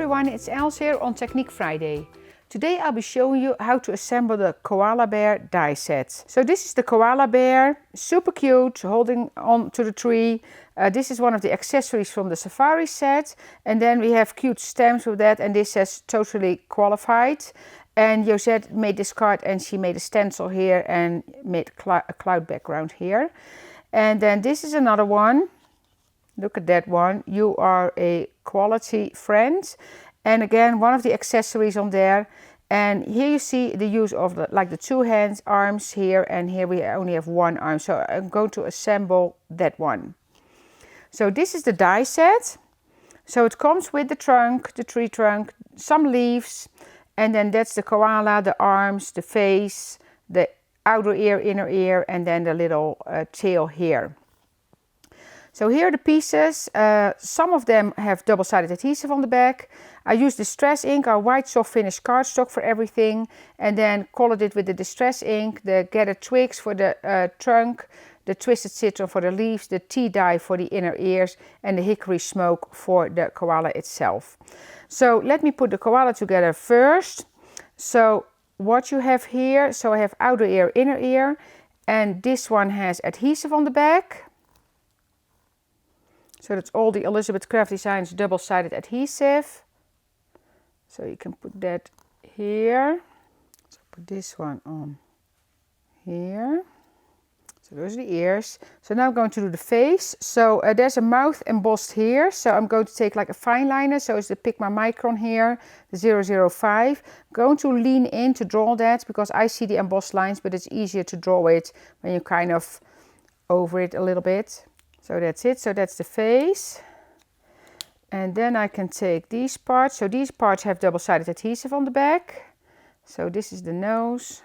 everyone, it's Els here on Technique Friday. Today I'll be showing you how to assemble the koala bear die set. So this is the koala bear, super cute, holding on to the tree. This is one of the accessories from the safari set. And then we have cute stamps with that, and this says totally qualified. And Josette made this card and she made a stencil here and made a cloud background here. And then this is another one. Look at that one. You are a quality friend. And again, one of the accessories on there. And here you see the use of the two hands, arms here, and here we only have one arm. So I'm going to assemble that one. So this is the die set. So it comes with the trunk, the tree trunk, some leaves, and then that's the koala, the arms, the face, the outer ear, inner ear, and then the little tail here. So here are the pieces. Some of them have double-sided adhesive on the back. I used distress ink, our white soft finish cardstock for everything, and then colored it with the distress ink, the gathered twigs for the trunk, the twisted citron for the leaves, the tea dye for the inner ears, and the hickory smoke for the koala itself. So let me put the koala together first. So what you have here, so I have outer ear, inner ear, and this one has adhesive on the back. So that's all the Elizabeth Craft Designs double-sided adhesive. So you can put that here. So put this one on here. So those are the ears. So now I'm going to do the face. So there's a mouth embossed here. So I'm going to take like a fine liner. So it's the Pick My Micron here, the 005. I'm going to lean in to draw that because I see the embossed lines, but it's easier to draw it when you kind of over it a little bit. So that's it, so that's the face. And then I can take these parts. So these parts have double-sided adhesive on the back. So this is the nose.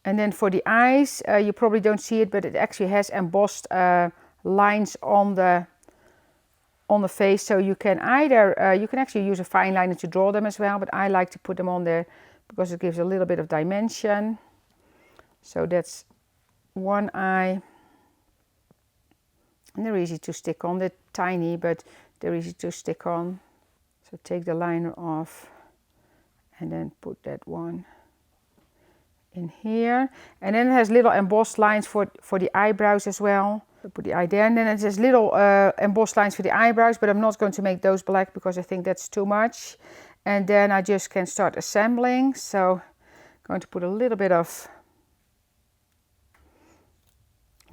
And then for the eyes, you probably don't see it, but it actually has embossed lines on the face. So you can either, you can actually use a fine liner to draw them as well, but I like to put them on there because it gives a little bit of dimension. So that's one eye, and they're easy to stick on. They're tiny, but they're easy to stick on. So take the liner off and then put that one in here. And then it has little embossed lines for the eyebrows as well. So put the eye there, and then it has little embossed lines for the eyebrows, but I'm not going to make those black because I think that's too much. And then I just can start assembling. So I'm going to put a little bit of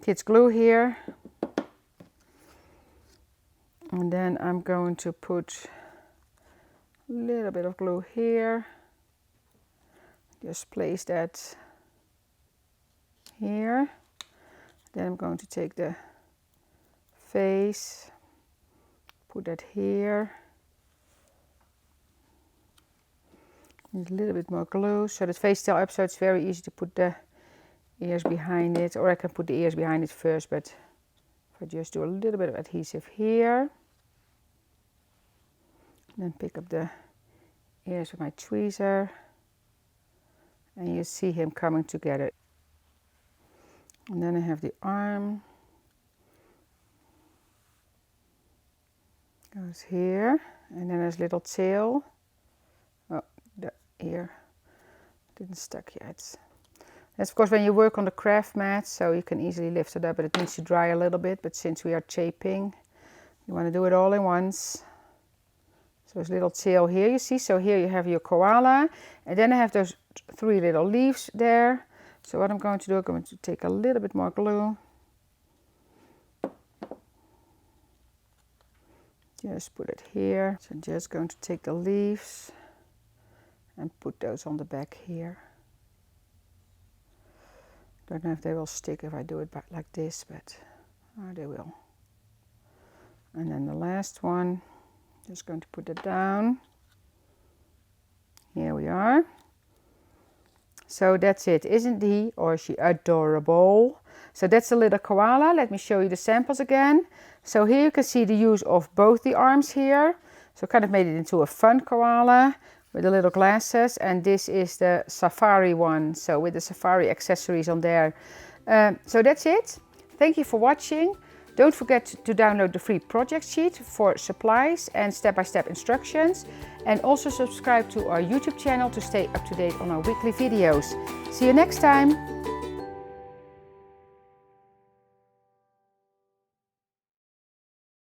kids glue here, and then I'm going to put a little bit of glue here, just place that here. Then I'm going to take the face, put that here, and a little bit more glue so the face still up, so it's very easy to put the ears behind it, or I can put the ears behind it first, but if I just do a little bit of adhesive here, then pick up the ears with my tweezer, and you see him coming together. And then I have the arm, goes here, and then there's little tail. Oh, the ear didn't stuck yet. That's of course when you work on the craft mat, so you can easily lift it up, but it needs to dry a little bit. But since we are shaping, you want to do it all in once. So there's a little tail here, you see. So here you have your koala, and then I have those three little leaves there. So what I'm going to do, I'm going to take a little bit more glue. Just put it here. So I'm just going to take the leaves and put those on the back here. Don't know if they will stick if I do it back like this, but they will. And then the last one, just going to put it down. Here we are. So that's it. Isn't he or she adorable? So that's a little koala. Let me show you the samples again. So here you can see the use of both the arms here. So kind of made it into a fun koala with the little glasses, and this is the safari one, so with the safari accessories on there. So that's it. Thank you for watching. Don't forget to download the free project sheet for supplies and step-by-step instructions, and also subscribe to our YouTube channel to stay up to date on our weekly videos. See you next time!